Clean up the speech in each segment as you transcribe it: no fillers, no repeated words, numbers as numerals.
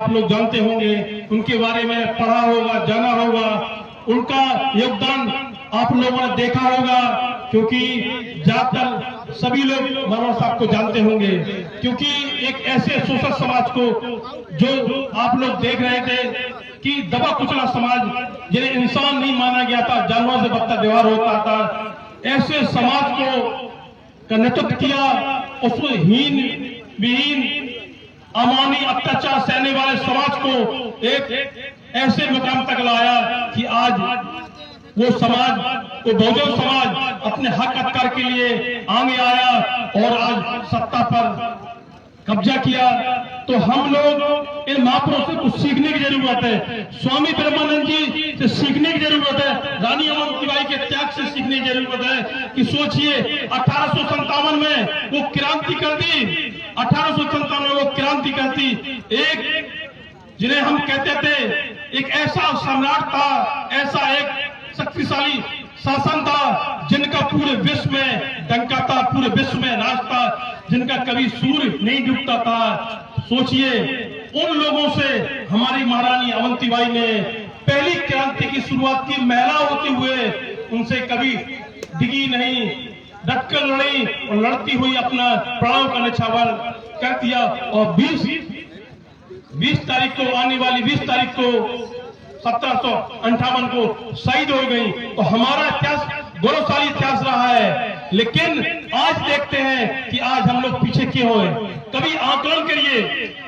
आप लोग जानते होंगे, उनके बारे में पढ़ा होगा, जाना होगा, उनका योगदान आप लोगों ने देखा होगा, क्योंकि ज्यादातर सभी लोग मौलाना साहब को जानते होंगे, क्योंकि एक ऐसे शोषित समाज को जो आप लोग देख रहे थे कि दबा कुचला समाज, जिन्हें इंसान नहीं माना गया था, जानवरों से बदतर व्यवहार होता था, ऐसे समाज का नेतृत्व किया, उसको हीन विहीन अमानी अत्याचार सहने वाले समाज को एक ऐसे मुकाम तक लाया कि आज वो समाज, वो बहुजन समाज अपने हक अधिकार के लिए आगे आया और आज सत्ता पर कब्जा किया। तो हम लोग इन महापुरुषों से कुछ सीखने की जरूरत है, स्वामी ब्रह्मानंद जी से सीखने की जरूरत है, रानी अवंतीबाई के त्याग से सीखने की जरूरत है कि सोचिए 1857 में वो क्रांति कर दी, 1857 में वो क्रांति कर दी, एक जिन्हें हम कहते थे एक ऐसा सम्राट था, ऐसा एक शक्तिशाली शासन था जिनका पूरे विश्व में डंका था, पूरे विश्व में राज था, जिनका कभी सूर्य नहीं डूबता था। सोचिए उन लोगों से हमारी महारानी अवंतीबाई ने पहली क्रांति की शुरुआत की, महिला होते हुए उनसे कभी डिगी नहीं, डटकर लड़ी और लड़ती हुई अपना प्राणों का निछावर कर दिया। और 20 तारीख को, आने वाली 20 तारीख को 1758 को शहीद हो गई। तो हमारा इतिहास गौरवशाली इतिहास रहा है, लेकिन आज देखते हैं कि आज हम लोग पीछे क्यों हुए। कभी आकलन करिए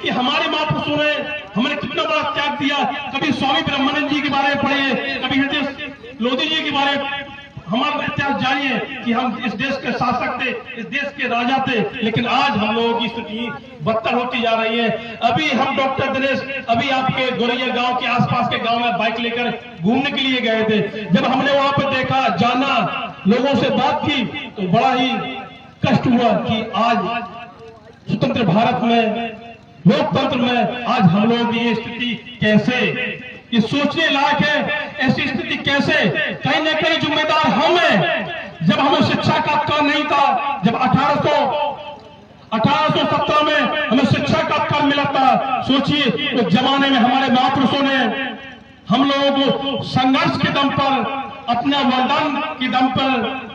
कि हमारे महापुरुषों ने हमने कितना बड़ा त्याग दिया। कभी स्वामी ब्रह्मानंद जी के बारे में पढ़िए, कभी हृदय लोधी जी के बारे में हमारा इतिहास जानिए कि हम इस देश के शासक थे, इस देश के राजा थे, लेकिन आज हम लोगों की स्थिति बदतर होती जा रही है। अभी हम डॉक्टर दिनेश अभी आपके गोरैया गांव के आसपास के गांव में बाइक लेकर घूमने के लिए गए थे। जब हमने वहां पर देखा, जाना, लोगों से बात की, तो बड़ा ही कष्ट हुआ कि आज स्वतंत्र भारत में, लोकतंत्र में आज हम लोगों की ये स्थिति कैसे, ये सोचने लायक है। ऐसी स्थिति कैसे? कहीं ना कहीं जिम्मेदार हम हैं। जब हमें शिक्षा का अधिकार नहीं था, जब 1817 में हमें शिक्षा का अधिकार मिला था, सोचिए उस जमाने में हमारे महापुरुषों ने हम लोगों को संघर्ष के दम पर, अपना वरदान के दम पर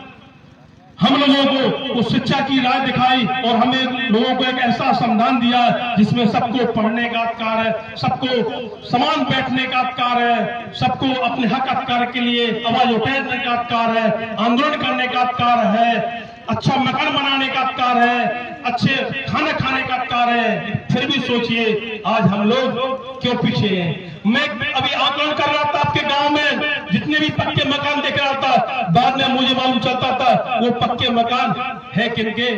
हम लोगों को उस शिक्षा की राह दिखाई और हमें लोगों को एक ऐसा संविधान दिया जिसमें सबको पढ़ने का अधिकार है, सबको समान बैठने का अधिकार है, सबको अपने हक अधिकार के लिए आवाज उठाने का अधिकार है, आंदोलन करने का अधिकार है, अच्छा मकान बनाने का अधिकार है, अच्छे खाना खाने का अधिकार है। फिर भी सोचिए आज हम लोग क्यों पीछे हैं। मैं अभी आकलन कर रहा था, आपके गांव में जितने भी पक्के मकान देख रहा था, बाद में मुझे मालूम चलता था वो पक्के मकान है किनके।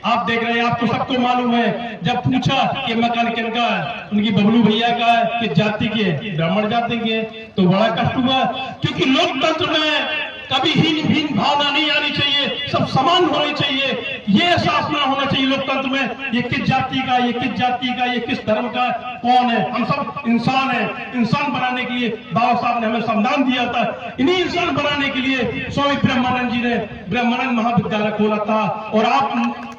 आप देख रहे हैं, आपको सबको मालूम है। जब पूछा कि मकान किनका है, उनकी बबलू भैया का है, कि जाति के, ब्राह्मण जाति के, तो बड़ा कष्ट हुआ। क्योंकि लोकतंत्र में कभी हीन भावना नहीं आनी चाहिए, सब समान होने चाहिए, ये एहसास ना होना चाहिए लोकतंत्र में ये किस जाति का, ये किस जाति का, ये किस धर्म का, कौन है। हम सब इंसान हैं। इंसान बनाने के लिए बाबा साहब ने हमें संविधान दिया था। इन्हीं इंसान बनाने के लिए स्वामी ब्रह्मानंद जी ने ब्रह्मानंद महाविद्यालय खोला था। और आप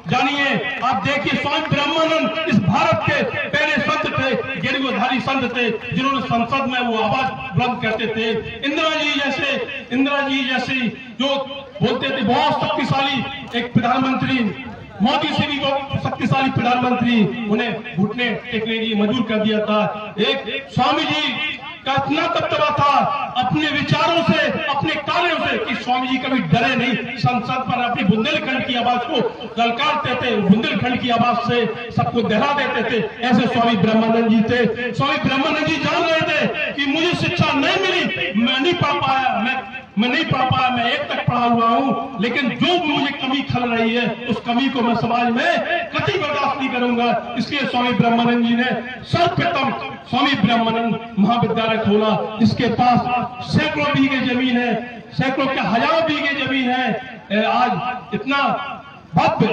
जानिए, आप देखिए, स्वामी ब्रह्मानंद इस भारत के पहले संत थे, गिरगिधारी संत थे, जिन्होंने संसद में वो आवाज बुलंद करते थे। इंदिरा जी जैसी जो बोलते थे, बहुत शक्तिशाली एक प्रधानमंत्री, मोदी से भी बहुत शक्तिशाली प्रधानमंत्री, उन्हें घुटने टेकने की मजबूर कर दिया था। एक स्वामी जी का इतना दबदबा था अपने विचारों से, अपने कार्यों से, कि स्वामी जी कभी डरे नहीं। संसद पर अपनी बुंदेलखंड की आवाज को ललकारते थे, बुंदेलखंड की आवाज से सबको दहरा देते थे। ऐसे स्वामी ब्रह्मानंद जी थे। स्वामी ब्रह्मानंद जी जान रहे थे कि मुझे शिक्षा नहीं मिली, मैं नहीं पढ़ पाया, मैं नहीं पढ़ पाया, मैं 1 तक पढ़ा हुआ हूं, लेकिन जो मुझे कमी खल रही है उस कमी को मैं समाज में कतई बर्दाश्त नहीं करूंगा। इसलिए स्वामी ब्रह्मानंद जी ने सर्वप्रथम स्वामी ब्रह्मानंद महाविद्यालय खोला, जिसके पास सैकड़ों बीघे जमीन है, सैकड़ों के हजारों बीघे जमीन है। आज इतना भव्य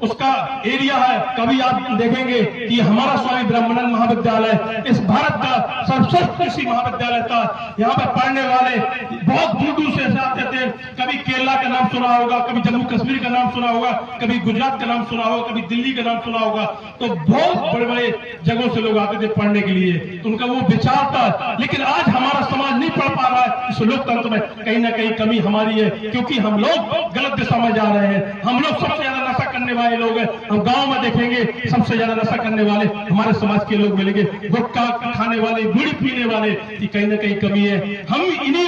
उसका एरिया है। कभी आप देखेंगे कि हमारा स्वामी ब्रह्मानंद महाविद्यालय इस भारत का सर्वश्रेष्ठ कृषि महाविद्यालय था। यहाँ पर पढ़ने वाले बहुत दूर दूर से आते थे। कभी केरला का नाम सुना होगा, कभी जम्मू कश्मीर का नाम सुना होगा, कभी गुजरात का नाम सुना होगा, कभी दिल्ली का नाम सुना होगा। तो बहुत बड़े बड़े जगहों से लोग आते थे पढ़ने के लिए, तो उनका वो विचार था। लेकिन आज हमारा समाज नहीं पढ़ पा रहा है। इस लोकतंत्र में कहीं ना कहीं कमी हमारी है, क्योंकि हम लोग गलत दिशा में जा रहे हैं। हम लोग सबसे ज्यादा नशा करने वाले लोग हैं। हम गांव में देखेंगे सबसे ज्यादा नशा करने वाले हमारे समाज के लोग मिलेंगे, गुटखा खाने वाले, बीड़ी पीने वाले की कहीं ना कहीं कमी है। हम इन्हीं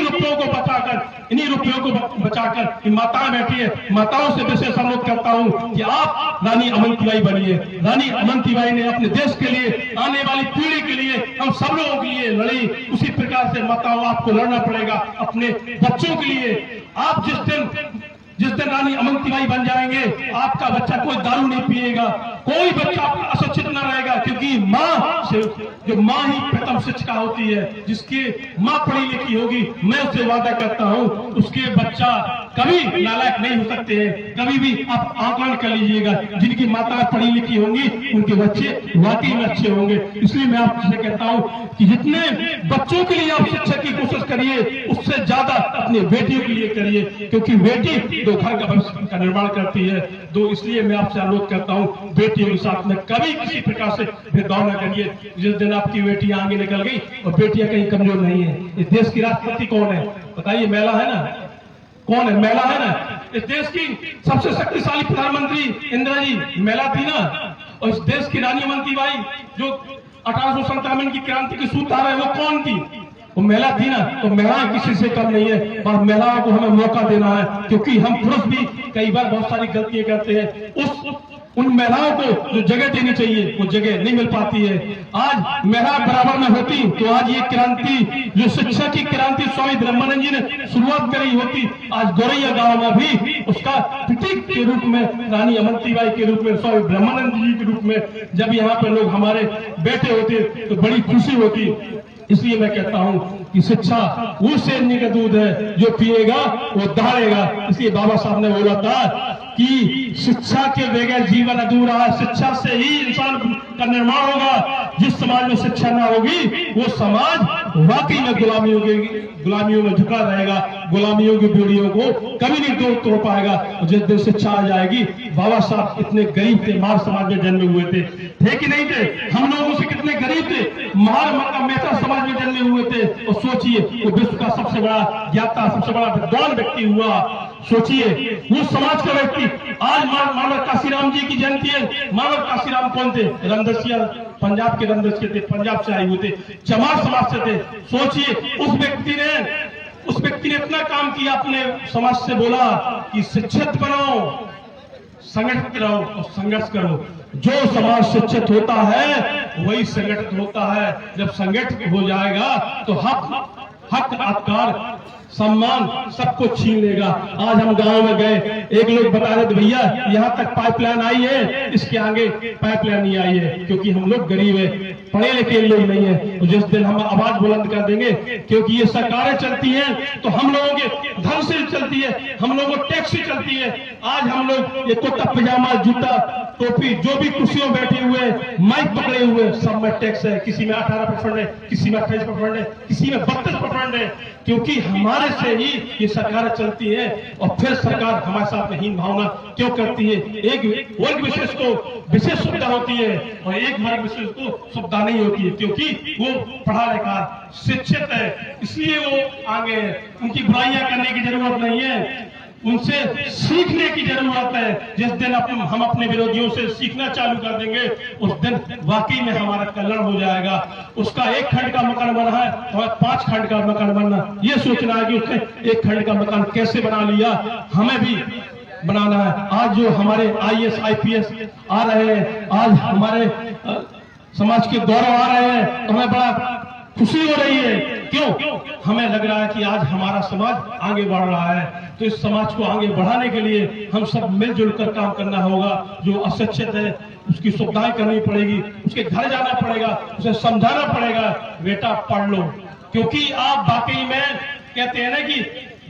रुपयों को बचाकर माताएं बैठी है, माताओं से विशेष अनुरोध करता हूं कि आप रानी अवंतीबाई बनिए। रानी अवंतीबाई ने अपने देश के लिए, आने वाली पीढ़ी के लिए, हम सब लोगों के लिए लड़ी। उसी प्रकार से माताओं आपको लड़ना पड़ेगा अपने बच्चों के लिए। आप जिस दिन रानी अवंतीबाई बन जाएंगे, आपका बच्चा कोई दारू नहीं पिएगा, कोई बच्चा आपका अशिक्षित न रहेगा, क्योंकि माँ ही प्रथम शिक्षिका होती है। जिसकी माँ पढ़ी लिखी होगी, मैं उससे वादा करता हूँ उसके बच्चा कभी नालायक नहीं हो सकते हैं। कभी भी आप आकलन कर लीजिएगा, जिनकी माता पढ़ी लिखी होंगी उनके बच्चे वाकई में अच्छे होंगे। इसलिए मैं आपसे कहता हूँ कि जितने बच्चों के लिए आप शिक्षा की कोशिश करिए, उससे ज्यादा अपनी बेटियों के लिए करिए, क्योंकि बेटी दो घर का भविष्य का निर्माण करती है। इसलिए मैं आपसे अनुरोध करता हूँ, बेटियों के साथ में कभी किसी प्रकार से भेदभाव न करिए। जिस दिन आपकी बेटियां आगे निकल गई और बेटियां कहीं कमजोर नहीं है। इस देश की राष्ट्रपति कौन है बताइए? महिला है ना? कौन है? महिला है ना? इस देश की सबसे शक्तिशाली प्रधानमंत्री इंदिरा जी महिला थी ना। और इस देश की रानी अवंतीबाई जो 1857 की क्रांति की सूत्रधार है, वो कौन थी? वो महिला थी ना। तो महिलाएं किसी से कम नहीं है, और महिलाओं को हमें मौका देना है, क्योंकि हम पुरुष भी कई बार बहुत सारी गलतियां करते हैं। उन महिलाओं को जो जगह देनी चाहिए वो जगह नहीं मिल पाती है। आज महिला बराबर में होती तो आज ये क्रांति, जो शिक्षा की क्रांति स्वामी ब्रह्मानंद जी ने शुरुआत करी होती, आज गोरैया गांव में भी उसका प्रतीक के रूप में, रानी अवंतीबाई के रूप में, स्वामी ब्रह्मानंद जी के रूप में जब यहाँ पे लोग हमारे बैठे होते तो बड़ी खुशी होती। इसलिए मैं कहता हूं कि शिक्षा वो शेरनी का दूध है, जो पिएगा वो दहाड़ेगा। इसलिए बाबा साहब ने बोला था कि शिक्षा के बगैर जीवन अधूरा है। शिक्षा से ही इंसान का निर्माण होगा। जिस समाज में शिक्षा ना होगी वो समाज वाकई में गुलामियों में झुका रहेगा, गुलामियों की पीढ़ियों को कभी नहीं तोड़ पाएगा। जिस दिन शिक्षा आ जाएगी, बाबा साहब इतने गरीब थे, मार समाज में जन्मे हुए थे कि नहीं थे? हम लोगों से कितने गरीब थे, मार मेहता समाज में जन्मे हुए थे। और सोचिए वो विश्व का सबसे बड़ा ज्ञाता, सबसे बड़ा विद्वान व्यक्ति हुआ। सोचिए वो समाज का व्यक्ति। आज मानव काशीराम जी की जयंती है। मानव काशीराम कौन थे? रमदसिया, पंजाब के रमदसिया थे, पंजाब से आए हुए थे, चमार समाज से थे। सोचिए उस व्यक्ति ने इतना काम किया, अपने समाज से बोला कि शिक्षित बनो, संगठित रहो और संघर्ष करो। जो समाज शिक्षित होता है वही संगठित होता है। जब संगठित हो जाएगा तो हक अधिकार सम्मान सबको छीन लेगा। आज हम गांव में गए, एक लोग बता रहे थे भैया यहाँ तक पाइपलाइन आई है, इसके आगे पाइपलाइन नहीं आई है, क्योंकि हम लोग गरीब है, पढ़े लिखे लोग नहीं है। तो जिस दिन हम आवाज बुलंद कर देंगे, क्योंकि ये सरकारें चलती हैं तो हम लोगों के धन से चलती है, हम लोगों को टैक्स से चलती है। आज हम लोग ये कुर्ता पजामा, जूता, टोपी, जो भी कुर्सियों बैठे हुए, माइक पकड़े हुए, सब में टैक्स है। किसी में 18% है, किसी में 28% है, किसी में 32% है, क्योंकि हमारे से ही ये सरकारें चलती है। और फिर सरकार हमारे साथ हीन भावना क्यों करती है? एक वर्ग विशेष को विशेष सुविधा होती है और एक वर्ग विशेष को सुविधा नहीं होती है, क्योंकि वो पढ़ा लिखा शिक्षित है, इसलिए वो आगे है। उनकी बुराइयां करने की जरूरत नहीं है, उनसे सीखने की जरूरत है। जिस दिन हम अपने विरोधियों से सीखना चालू कर देंगे, उस दिन वाकई में हमारा कल्याण हो जाएगा। उसका एक खंड का मकान बना है और 5 खंड का मकान बनना, ये सोचना है कि उसने एक खंड का मकान कैसे बना लिया, हमें भी बनाना है। आज जो हमारे IAS IPS आ रहे हैं, आज हमारे समाज के गौरव आ रहे हैं, तो हमें बड़ा खुशी हो रही है। क्यों? हमें लग रहा है कि आज हमारा समाज आगे बढ़ रहा है। तो इस समाज को आगे बढ़ाने के लिए हम सब मिलजुल कर काम करना होगा। जो अशिक्षित है उसकी सुविधाएं करनी पड़ेगी, उसके घर जाना पड़ेगा, उसे समझाना पड़ेगा, बेटा पढ़ लो। क्योंकि आप वाकई में कहते हैं ना कि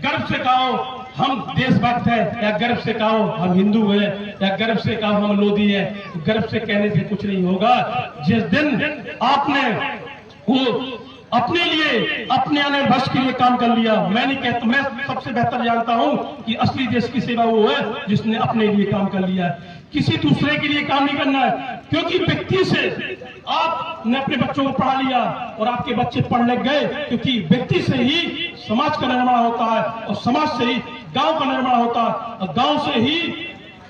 गर्व से कहो, हम देशभक्त है या गर्व से कहो हम हिंदू है या गर्व से कहो हम लोधी है, गर्व से कहने से कुछ नहीं होगा। जिस दिन आपने वो अपने लिए अपने आने बस के लिए काम कर लिया, मैं नहीं कहता, मैं सबसे बेहतर जानता हूं कि असली देश की सेवा वो है जिसने अपने लिए काम कर लिया है, किसी दूसरे के लिए काम नहीं करना है। क्योंकि व्यक्ति से आपने अपने बच्चों को पढ़ा लिया और आपके बच्चे पढ़ लिख गए, क्योंकि व्यक्ति से ही समाज का निर्माण होता है और समाज से ही गांव का निर्माण होता है और गांव से ही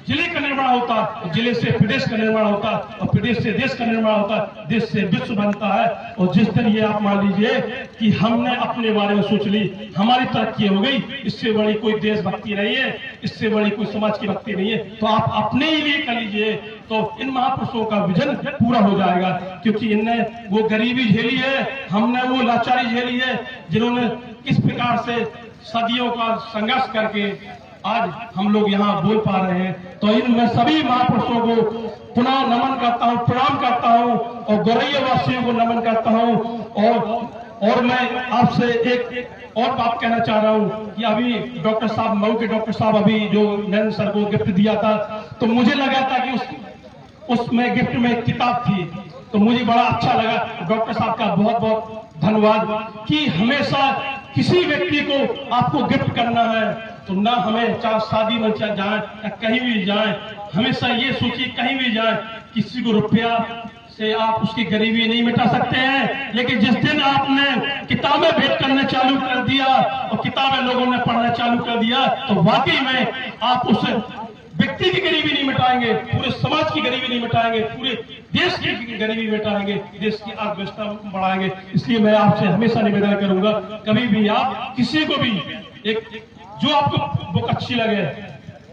जिले का निर्माण होता है, जिले से प्रदेश का निर्माण होता है और प्रदेश से देश का निर्माण होता है, देश से विश्व बनता है। और जिस दिन ये आप मान लीजिए कि हमने अपने बारे में सोच ली, हमारी तरक्की हो गई, इससे बड़ी कोई देशभक्ति नहीं है, इससे बड़ी कोई समाज की भक्ति नहीं है, तो आप अपने ही लिए कर लीजिए, तो इन महापुरुषों का विजन पूरा हो जाएगा। क्योंकि इनने वो गरीबी झेली है, हमने वो लाचारी झेली है, जिन्होंने किस प्रकार से सदियों का संघर्ष करके आज हम लोग यहाँ बोल पा रहे हैं। तो इन मैं सभी महापुरुषों को पुनः नमन करता हूँ, प्रणाम करता हूँ और गौरैया वासियों को नमन करता हूँ। और मैं आपसे एक और बात कहना चाह रहा हूँ कि अभी डॉक्टर साहब, मऊ के डॉक्टर साहब अभी जो नरेंद्र सर को गिफ्ट दिया था, तो मुझे लगा था कि उसमें गिफ्ट में एक किताब थी, तो मुझे बड़ा अच्छा लगा। डॉक्टर साहब का बहुत बहुत धन्यवाद कि हमेशा किसी व्यक्ति को आपको गिफ्ट करना है तो ना हमें चाहे शादी में चाहे जाए या कहीं भी जाए, हमेशा ये सोचिए कहीं भी जाए किसी को रुपया से आप उसकी गरीबी नहीं मिटा सकते हैं। लेकिन जिस दिन आपने किताबें भेंट करना चालू कर दिया और किताबें लोगों ने पढ़ना चालू कर दिया, तो वाकई में आप उस व्यक्ति की गरीबी नहीं मिटाएंगे, पूरे समाज की गरीबी नहीं मिटाएंगे, पूरे देश की गरीबी मिटाएंगे, देश की अर्थव्यवस्था बढ़ाएंगे। इसलिए मैं आपसे हमेशा निवेदन करूंगा, कभी भी आप किसी को भी एक जो आपको बुक अच्छी लगे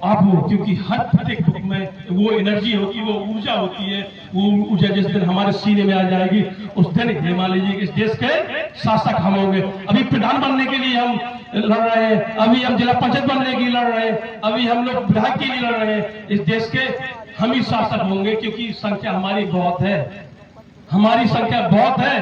आप वो, क्योंकि हर प्रत्येक बुक में वो एनर्जी होती है, वो ऊर्जा होती है, वो ऊर्जा जिस दिन हमारे सीने में आ जाएगी उस दिन ये मान लीजिए इस देश के शासक हम होंगे। अभी प्रधान बनने के लिए हम लड़ रहे हैं, अभी हम जिला पंचायत बनने के लिए लड़ रहे हैं, अभी हम लोग विधायक के लिए लड़ रहे हैं। इस देश के हम ही शासक होंगे, क्योंकि संख्या हमारी बहुत है, हमारी संख्या बहुत है